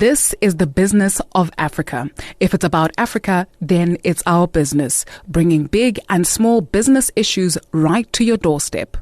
This is the business of Africa. If it's about Africa, then it's our business, bringing big and small business issues right to your doorstep.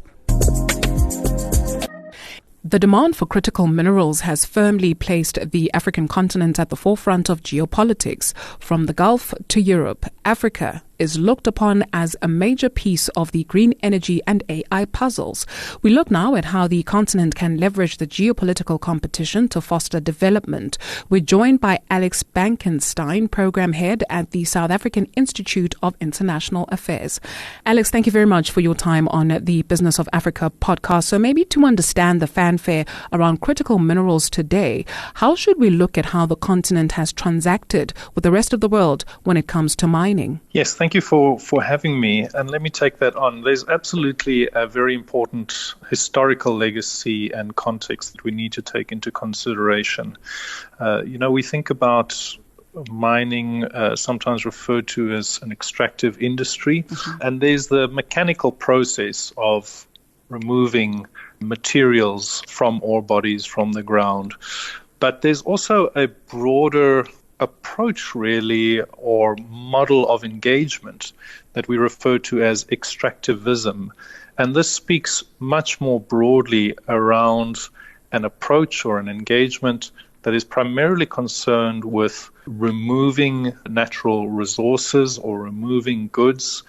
The demand for critical minerals has firmly placed the African continent at the forefront of geopolitics. From the Gulf to Europe, Africa is looked upon as a major piece of the green energy and AI puzzles. We look now at how the continent can leverage the geopolitical competition to foster development. We're joined by Alex Bankenstein, Program Head at the South African Institute of International Affairs. Alex, thank you very much for your time on the Business of Africa podcast. So maybe to understand the fanfare around critical minerals today, how should we look at how the continent has transacted with the rest of the world when it comes to mining? Yes, thank you for having me. And let me take that on. There's absolutely a very important historical legacy and context that we need to take into consideration. We think about mining, sometimes referred to as an extractive industry, and there's the mechanical process of removing materials from ore bodies from the ground. But there's also a broader approach, really, or model of engagement that we refer to as extractivism. And this speaks much more broadly around an approach or an engagement that is primarily concerned with removing natural resources or removing goods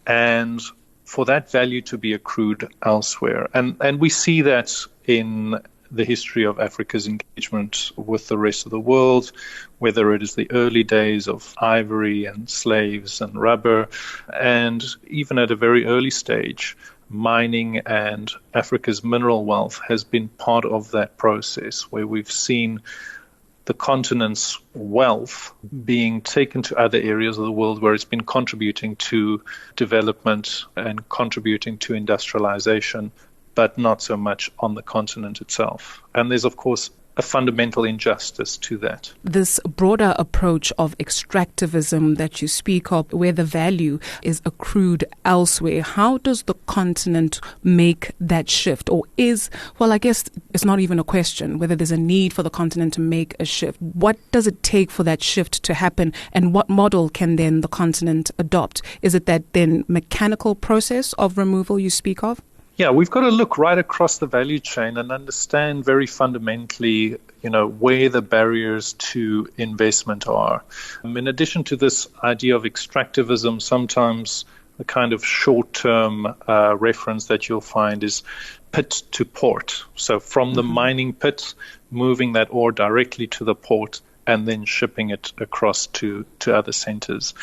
and for that value to be accrued elsewhere. And we see that in the history of Africa's engagement with the rest of the world, whether it is the early days of ivory and slaves and rubber, and even at a very early stage, mining and Africa's mineral wealth has been part of that process, where we've seen the continent's wealth being taken to other areas of the world where it's been contributing to development and contributing to industrialization, but not so much on the continent itself. And there's, of course, a fundamental injustice to that. This broader approach of extractivism that you speak of, where the value is accrued elsewhere, how does the continent make that shift? Or I guess it's not even a question whether there's a need for the continent to make a shift. What does it take for that shift to happen, and what model can then the continent adopt? Is it that then mechanical process of removal you speak of? Yeah, we've got to look right across the value chain and understand very fundamentally, where the barriers to investment are. In addition to this idea of extractivism, sometimes the kind of short-term reference that you'll find is pit to port. So from the mining pit, moving that ore directly to the port and then shipping it across to other centers.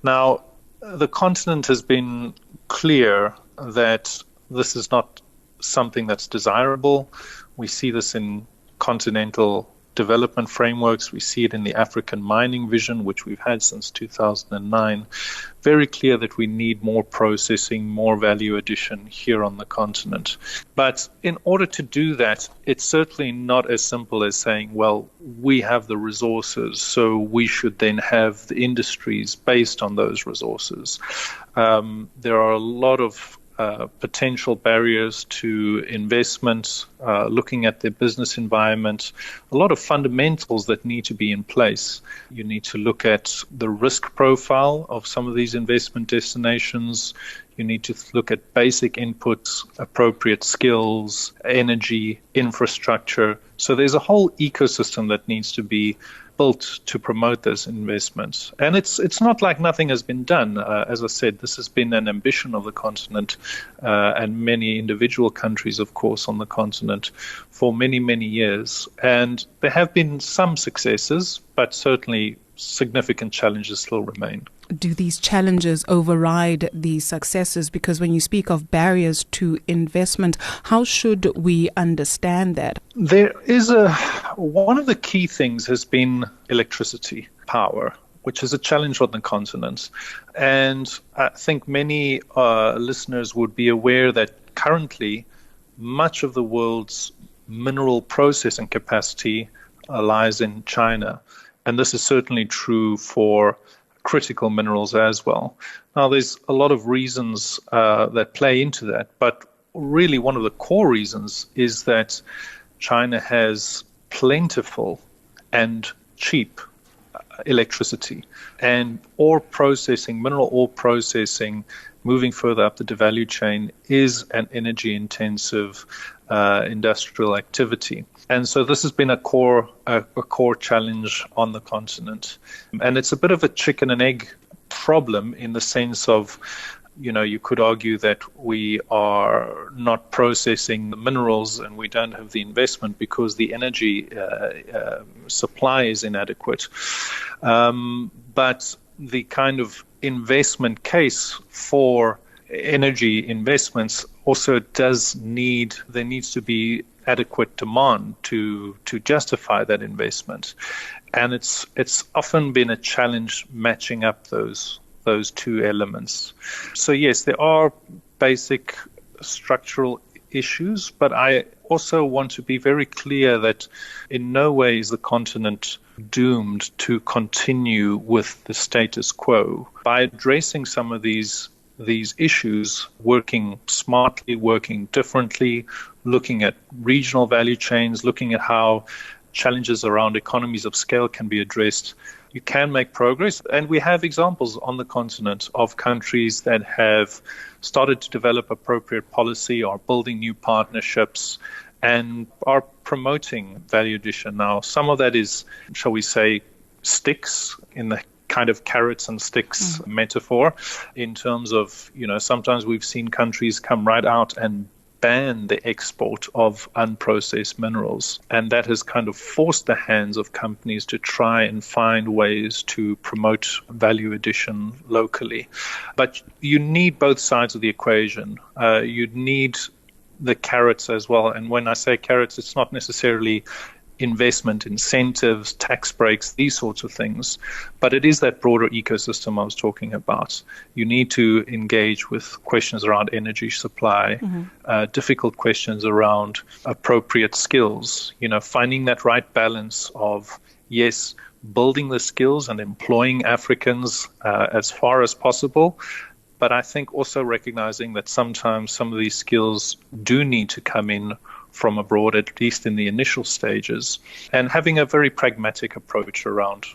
Now, the continent has been clear that this is not something that's desirable. We see this in continental development frameworks. We see it in the African mining vision, which we've had since 2009. Very clear that we need more processing, more value addition here on the continent. But in order to do that, it's certainly not as simple as saying, well, we have the resources, so we should then have the industries based on those resources. There are a lot of potential barriers to investment, looking at the business environment, a lot of fundamentals that need to be in place. You need to look at the risk profile of some of these investment destinations. You need to look at basic inputs, appropriate skills, energy, infrastructure. So there's a whole ecosystem that needs to be built to promote those investments. And it's not like nothing has been done. As I said, this has been an ambition of the continent and many individual countries, of course, on the continent for many, many years. And there have been some successes, but certainly significant challenges still remain. Do these challenges override these successes? Because when you speak of barriers to investment, how should we understand that? There is one of the key things has been electricity, power, which is a challenge on the continent. And I think many listeners would be aware that currently much of the world's mineral processing capacity lies in China. And this is certainly true for critical minerals as well. Now, there's a lot of reasons that play into that, but really one of the core reasons is that China has plentiful and cheap electricity. And mineral ore processing, moving further up the value chain, is an energy-intensive industrial activity. And so this has been a core challenge on the continent. And it's a bit of a chicken and egg problem in the sense of, you could argue that we are not processing the minerals and we don't have the investment because the energy supply is inadequate. But the kind of investment case for energy investments also there needs to be adequate demand to justify that investment. And it's often been a challenge matching up those two elements. So yes, there are basic structural issues, but I also want to be very clear that in no way is the continent doomed to continue with the status quo. By addressing some of these issues, working smartly, working differently, looking at regional value chains, looking at how challenges around economies of scale can be addressed, you can make progress. And we have examples on the continent of countries that have started to develop appropriate policy, are building new partnerships, and are promoting value addition. Now, some of that is, shall we say, sticks in the kind of carrots and sticks metaphor, in terms of, sometimes we've seen countries come right out and ban the export of unprocessed minerals. And that has kind of forced the hands of companies to try and find ways to promote value addition locally. But you need both sides of the equation. You need the carrots as well. And when I say carrots, it's not necessarily investment incentives, tax breaks, these sorts of things. But it is that broader ecosystem I was talking about. You need to engage with questions around energy supply, difficult questions around appropriate skills, finding that right balance of, yes, building the skills and employing Africans as far as possible. But I think also recognizing that sometimes some of these skills do need to come in from abroad, at least in the initial stages, and having a very pragmatic approach around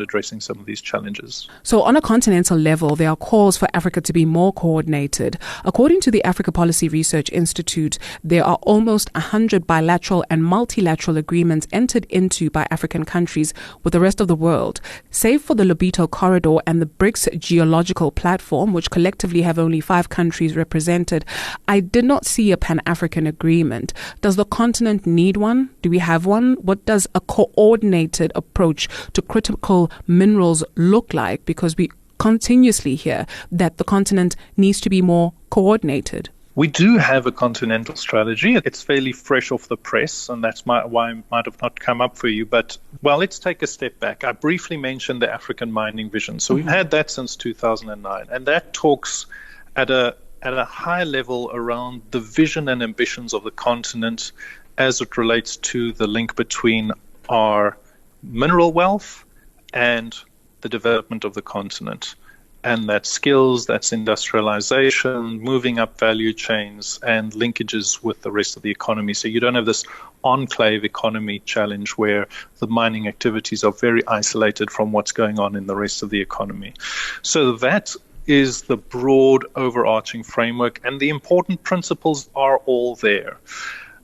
addressing some of these challenges. So on a continental level, there are calls for Africa to be more coordinated. According to the Africa Policy Research Institute, there are almost 100 bilateral and multilateral agreements entered into by African countries with the rest of the world. Save for the Lobito Corridor and the BRICS Geological Platform, which collectively have only 5 countries represented, I did not see a Pan-African agreement. Does the continent need one? Do we have one? What does a coordinated approach to critical minerals look like? Because we continuously hear that the continent needs to be more coordinated. We do have a continental strategy. It's fairly fresh off the press, and that's why it might have not come up for you. But, let's take a step back. I briefly mentioned the African mining vision. So we've had that since 2009, and that talks at a high level around the vision and ambitions of the continent as it relates to the link between our mineral wealth and the development of the continent. And that's skills, that's industrialization, moving up value chains, and linkages with the rest of the economy. So you don't have this enclave economy challenge where the mining activities are very isolated from what's going on in the rest of the economy. So that is the broad overarching framework, and the important principles are all there.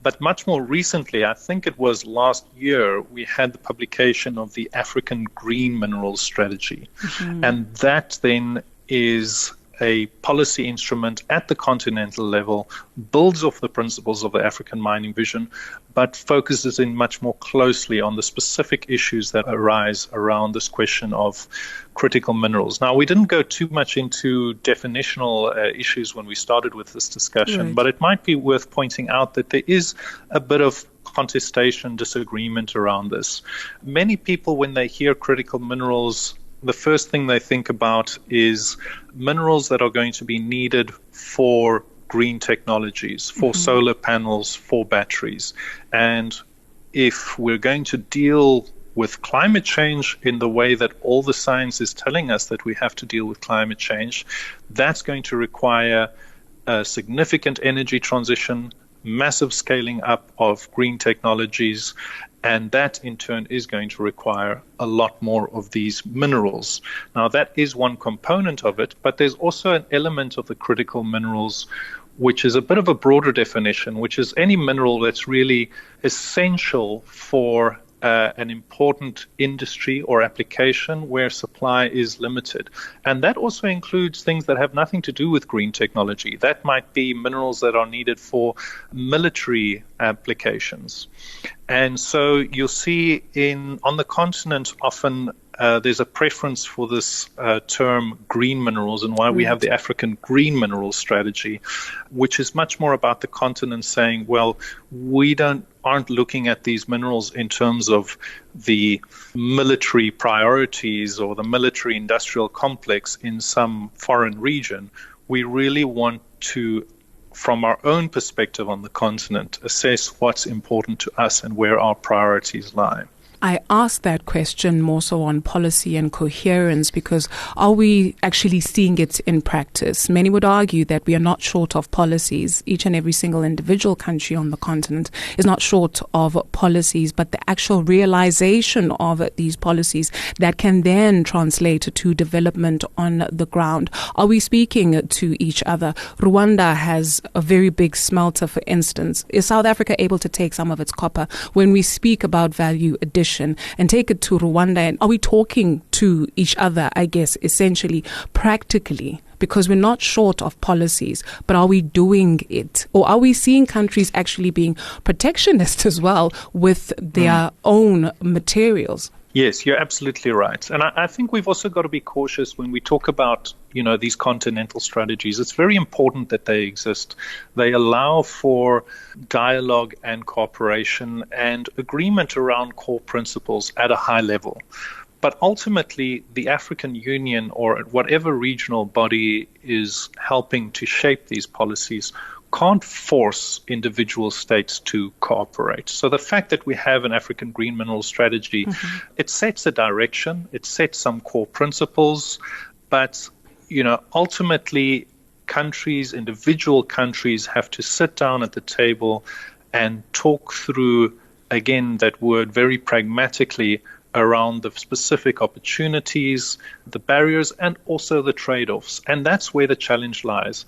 But much more recently, I think it was last year, we had the publication of the African Green Minerals Strategy. And that then is a policy instrument at the continental level, builds off the principles of the African mining vision, but focuses in much more closely on the specific issues that arise around this question of critical minerals. Now, we didn't go too much into definitional issues when we started with this discussion, but it might be worth pointing out that there is a bit of contestation, disagreement around this. Many people, when they hear critical minerals, the first thing they think about is minerals that are going to be needed for green technologies, for solar panels, for batteries. And if we're going to deal with climate change in the way that all the science is telling us that we have to deal with climate change, that's going to require a significant energy transition, massive scaling up of green technologies, And that, in turn, is going to require a lot more of these minerals. Now, that is one component of it, but there's also an element of the critical minerals, which is a bit of a broader definition, which is any mineral that's really essential for an important industry or application where supply is limited. And that also includes things that have nothing to do with green technology. That might be minerals that are needed for military applications. And so you'll see on the continent often there's a preference for this term green minerals, and why we have the African Green Minerals Strategy, which is much more about the continent saying, well, we aren't looking at these minerals in terms of the military priorities or the military industrial complex in some foreign region. We really want to, from our own perspective on the continent, assess what's important to us and where our priorities lie. I asked that question more so on policy and coherence because are we actually seeing it in practice? Many would argue that we are not short of policies. Each and every single individual country on the continent is not short of policies, but the actual realization of these policies that can then translate to development on the ground. Are we speaking to each other? Rwanda has a very big smelter, for instance. Is South Africa able to take some of its copper? When we speak about value addition, and take it to Rwanda, and are we talking to each other, I guess, essentially, practically? Because we're not short of policies, but are we doing it? Or are we seeing countries actually being protectionist as well with their own materials? Yes, you're absolutely right. And I think we've also got to be cautious when we talk about, these continental strategies. It's very important that they exist. They allow for dialogue and cooperation and agreement around core principles at a high level. But ultimately, the African Union or whatever regional body is helping to shape these policies can't force individual states to cooperate. So the fact that we have an African Green Mineral Strategy, it sets a direction, it sets some core principles, but ultimately individual countries have to sit down at the table and talk through, again, that word very pragmatically, around the specific opportunities, the barriers, and also the trade-offs. And that's where the challenge lies.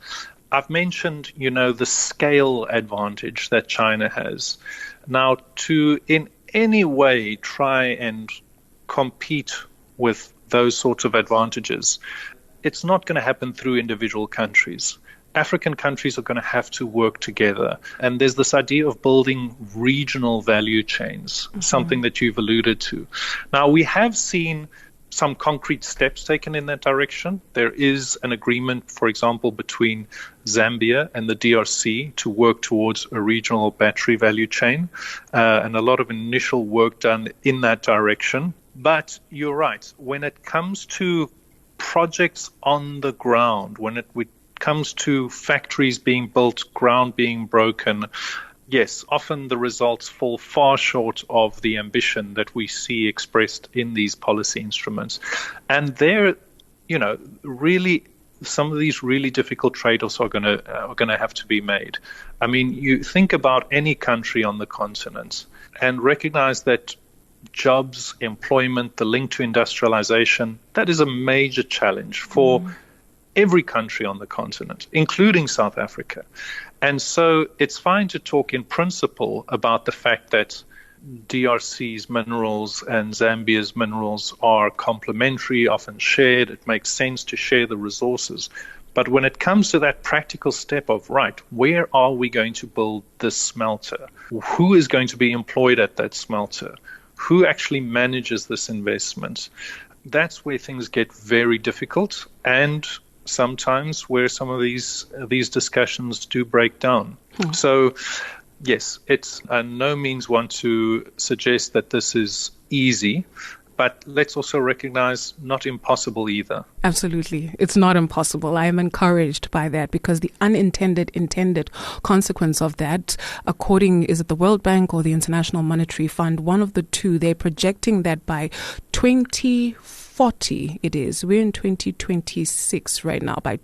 I've mentioned, the scale advantage that China has. Now, to in any way try and compete with those sorts of advantages, it's not going to happen through individual countries. African countries are going to have to work together. And there's this idea of building regional value chains, something that you've alluded to. Now, we have seen some concrete steps taken in that direction. There is an agreement, for example, between Zambia and the DRC to work towards a regional battery value chain, and a lot of initial work done in that direction. But you're right, when it comes to projects on the ground, when it comes to factories being built, ground being broken, yes, often the results fall far short of the ambition that we see expressed in these policy instruments. And there, really, some of these really difficult trade-offs are going to have to be made. I mean, you think about any country on the continent and recognize that jobs, employment, the link to industrialization, that is a major challenge for every country on the continent, including South Africa. And so it's fine to talk in principle about the fact that DRC's minerals and Zambia's minerals are complementary, often shared. It makes sense to share the resources. But when it comes to that practical step of, right, where are we going to build this smelter? Who is going to be employed at that smelter? Who actually manages this investment? That's where things get very difficult, and sometimes where some of these discussions do break down. So, yes, it's no means want to suggest that this is easy, but let's also recognize not impossible either. Absolutely. It's not impossible. I am encouraged by that because the intended consequence of that, is it the World Bank or the International Monetary Fund, one of the two, they're projecting that by 2040 it is. We're in 2026 right now. By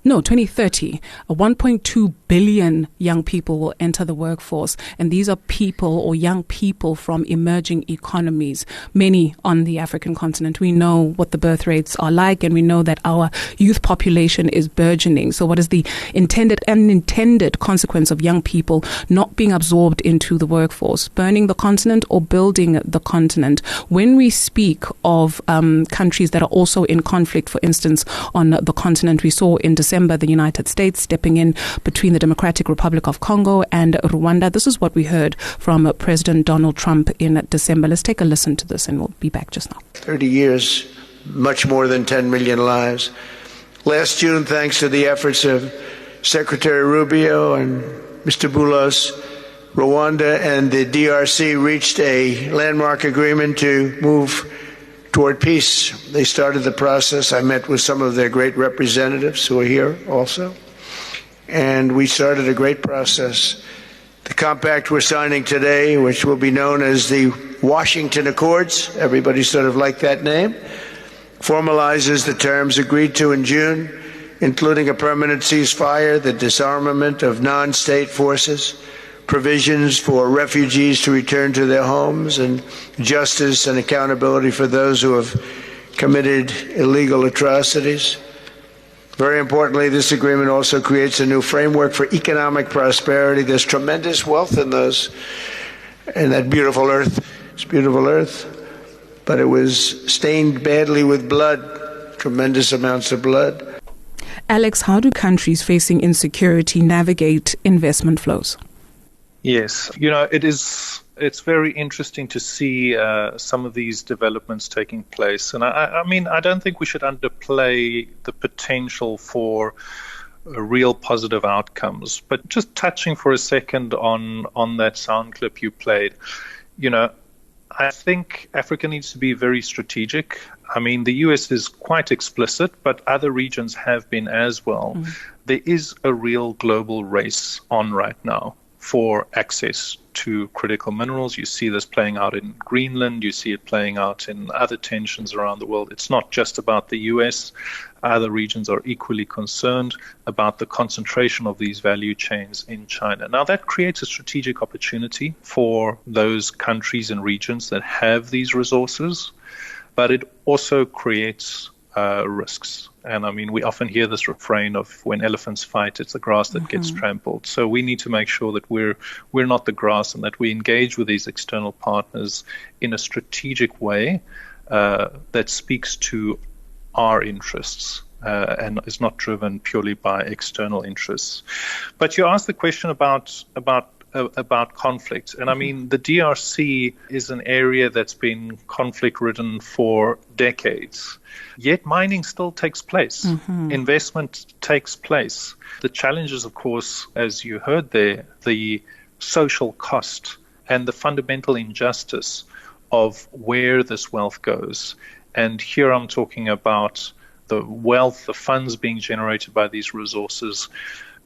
No, 2030, 1.2 billion young people will enter the workforce. And these are people or young people from emerging economies, many on the African continent. We know what the birth rates are like, and we know that our youth population is burgeoning. So what is the intended and unintended consequence of young people not being absorbed into the workforce, burning the continent or building the continent? When we speak of countries that are also in conflict, for instance, on the continent, we saw in December the United States stepping in between the Democratic Republic of Congo and Rwanda. This is what we heard from President Donald Trump in December. Let's take a listen to this and we'll be back just now. 30 years, much more than 10 million lives. Last June, thanks to the efforts of Secretary Rubio and Mr. Boulos, Rwanda and the DRC reached a landmark agreement to move toward peace. They started the process. I met with some of their great representatives who are here also, and we started a great process. The compact we're signing today, which will be known as the Washington Accords, everybody sort of liked that name, formalizes the terms agreed to in June, including a permanent ceasefire, the disarmament of non-state forces, provisions for refugees to return to their homes, and justice and accountability for those who have committed illegal atrocities. Very importantly, this agreement also creates a new framework for economic prosperity. There's tremendous wealth in that beautiful earth. It's beautiful earth, but it was stained badly with blood, tremendous amounts of blood. Alex, how do countries facing insecurity navigate investment flows? Yes, it's very interesting to see some of these developments taking place. And I mean, I don't think we should underplay the potential for real positive outcomes. But just touching for a second on that sound clip you played, I think Africa needs to be very strategic. I mean, the US is quite explicit, but other regions have been as well. There is a real global race on right now for access to critical minerals. You see this playing out in Greenland. You see it playing out in other tensions around the world. It's not just about the US. Other regions are equally concerned about the concentration of these value chains in China. Now, that creates a strategic opportunity for those countries and regions that have these resources, but it also creates risks. And I mean, we often hear this refrain of when elephants fight, it's the grass that gets trampled. So we need to make sure that we're not the grass, and that we engage with these external partners in a strategic way that speaks to our interests and is not driven purely by external interests. But you asked the question about conflict. And I mean, the DRC is an area that's been conflict-ridden for decades. Yet mining still takes place. Investment takes place. The challenge is, of course, as you heard there, the social cost and the fundamental injustice of where this wealth goes. And here I'm talking about the wealth, the funds being generated by these resources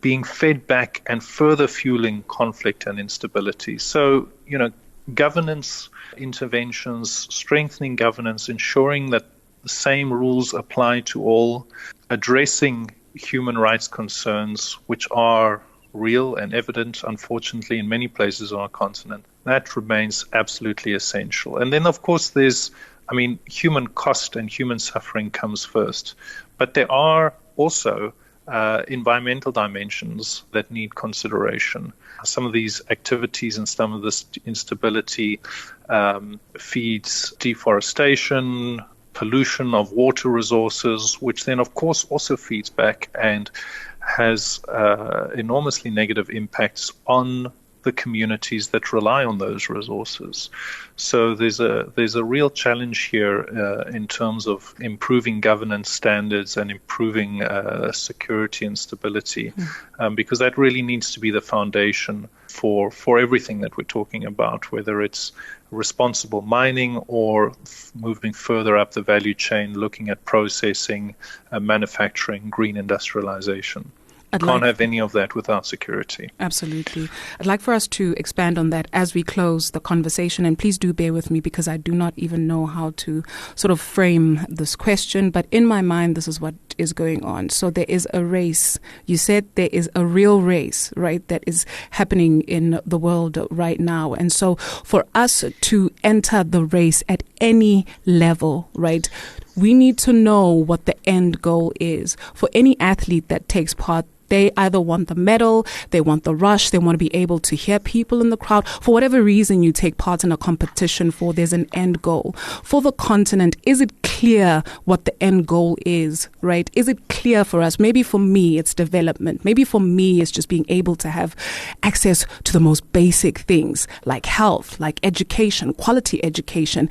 being fed back and further fueling conflict and instability. So, governance interventions, strengthening governance, ensuring that the same rules apply to all, addressing human rights concerns, which are real and evident, unfortunately, in many places on our continent. That remains absolutely essential. And then, of course, human cost and human suffering comes first. But there are also environmental dimensions that need consideration. Some of these activities and some of this instability feeds deforestation, pollution of water resources, which then, of course, also feeds back and has enormously negative impacts on the communities that rely on those resources. So there's a real challenge here in terms of improving governance standards and improving security and stability, because that really needs to be the foundation for everything that we're talking about, whether it's responsible mining or moving further up the value chain, looking at processing, manufacturing, green industrialization. Can't have any of that without security. Absolutely. I'd like for us to expand on that as we close the conversation. And please do bear with me because I do not even know how to sort of frame this question. But in my mind, this is what is going on. So there is a race. You said there is a real race, right, that is happening in the world right now. And so for us to enter the race at any level, right, we need to know what the end goal is. For any athlete that takes part, they either want the medal, they want the rush, they want to be able to hear people in the crowd. For whatever reason you take part in a competition for, there's an end goal. For the continent, is it clear what the end goal is, right? Is it clear for us? Maybe for me, it's development. Maybe for me, it's just being able to have access to the most basic things like health, like education, quality education.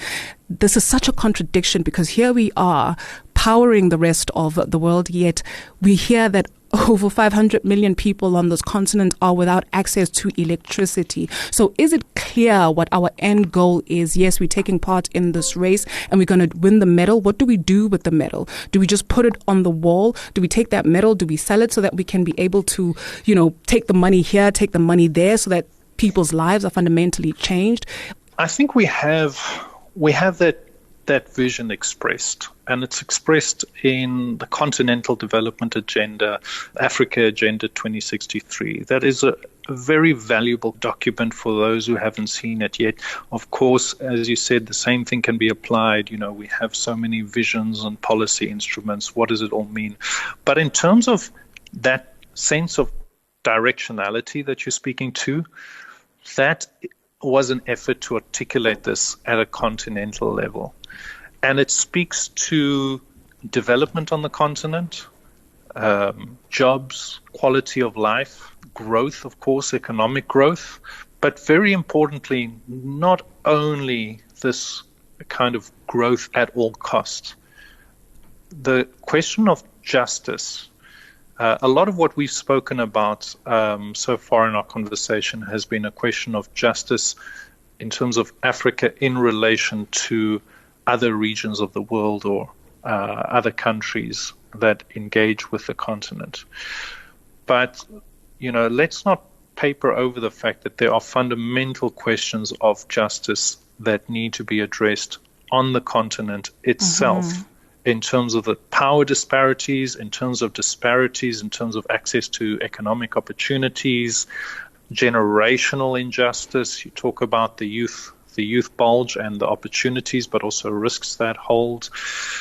This is such a contradiction because here we are powering the rest of the world, yet we hear that over 500 million people on this continent are without access to electricity. So is it clear what our end goal is? Yes, we're taking part in this race and we're going to win the medal. What do we do with the medal? Do we just put it on the wall? Do we take that medal? Do we sell it so that we can be able to, take the money here, take the money there so that people's lives are fundamentally changed? I think we have that vision expressed, and it's expressed in the Continental Development Agenda, Africa Agenda 2063. That is a very valuable document for those who haven't seen it yet. Of course, as you said, the same thing can be applied. We have so many visions and policy instruments. What does it all mean? But in terms of that sense of directionality that you're speaking to, that was an effort to articulate this at a continental level. And it speaks to development on the continent, jobs, quality of life, growth, of course, economic growth, but very importantly, not only this kind of growth at all costs. The question of justice, a lot of what we've spoken about so far in our conversation has been a question of justice in terms of Africa in relation to other regions of the world or other countries that engage with the continent. But, let's not paper over the fact that there are fundamental questions of justice that need to be addressed on the continent itself. Mm-hmm. In terms of the power disparities, in terms of disparities, in terms of access to economic opportunities, generational injustice. You talk about the youth bulge and the opportunities, but also risks that hold.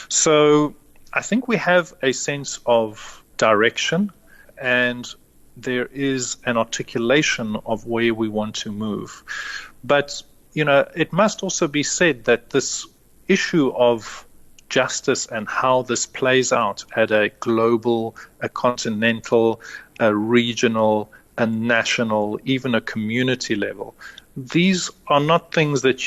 So I think we have a sense of direction, and there is an articulation of where we want to move. But, it must also be said that this issue of justice and how this plays out at a global, a continental, a regional, a national, even a community level, these are not things that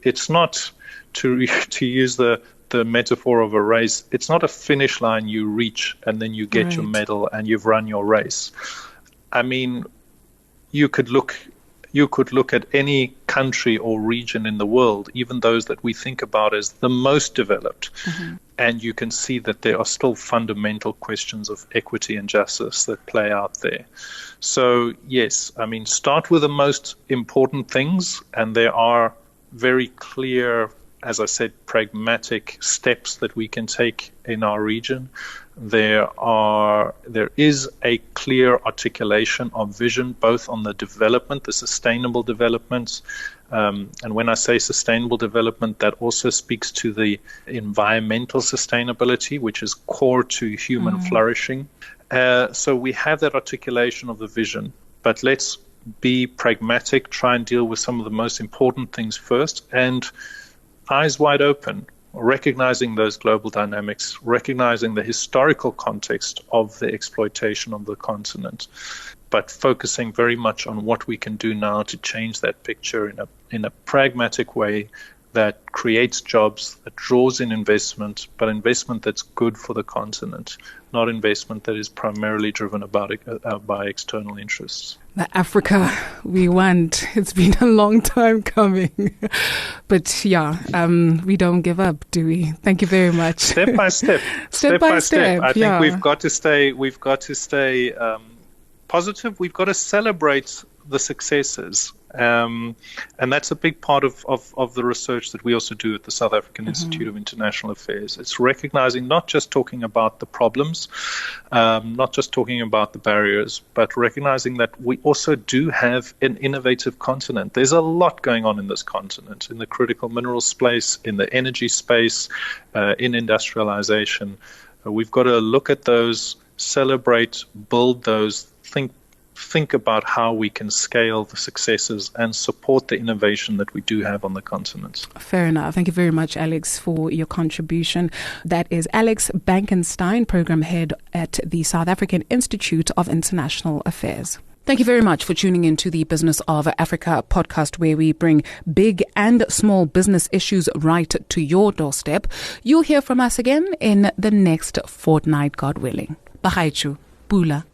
it's not, to use the metaphor of a race, it's not a finish line you reach and then you get right. Your medal and you've run your race. I mean, you could look at any country or region in the world, even those that we think about as the most developed, mm-hmm. and you can see that there are still fundamental questions of equity and justice that play out there. So, yes, I mean, start with the most important things, and there are very clear, as I said, pragmatic steps that we can take in our region. There is a clear articulation of vision, both on the development, the sustainable developments, and when I say sustainable development, that also speaks to the environmental sustainability, which is core to human flourishing. So we have that articulation of the vision, but let's be pragmatic, try and deal with some of the most important things first, and eyes wide open, recognizing those global dynamics, recognizing the historical context of the exploitation of the continent, but focusing very much on what we can do now to change that picture in a pragmatic way, that creates jobs, that draws in investment, but investment that's good for the continent, not investment that is primarily driven by external interests. The Africa we want. It's been a long time coming. But we don't give up, do we? Thank you very much. Step by step. Step by step. I think we've got to stay positive. We've got to celebrate the successes. And that's a big part of the research that we also do at the South African Institute of International Affairs. It's recognizing, not just talking about the problems, not just talking about the barriers, but recognizing that we also do have an innovative continent. There's a lot going on in this continent, in the critical mineral space, in the energy space, in industrialization. We've got to look at those, celebrate, build those, think about how we can scale the successes and support the innovation that we do have on the continent. Fair enough. Thank you very much, Alex, for your contribution. That is Alex Bankenstein, Program Head at the South African Institute of International Affairs. Thank you very much for tuning in to the Business of Africa podcast, where we bring big and small business issues right to your doorstep. You'll hear from us again in the next fortnight, God willing. Bahaichu. Bula.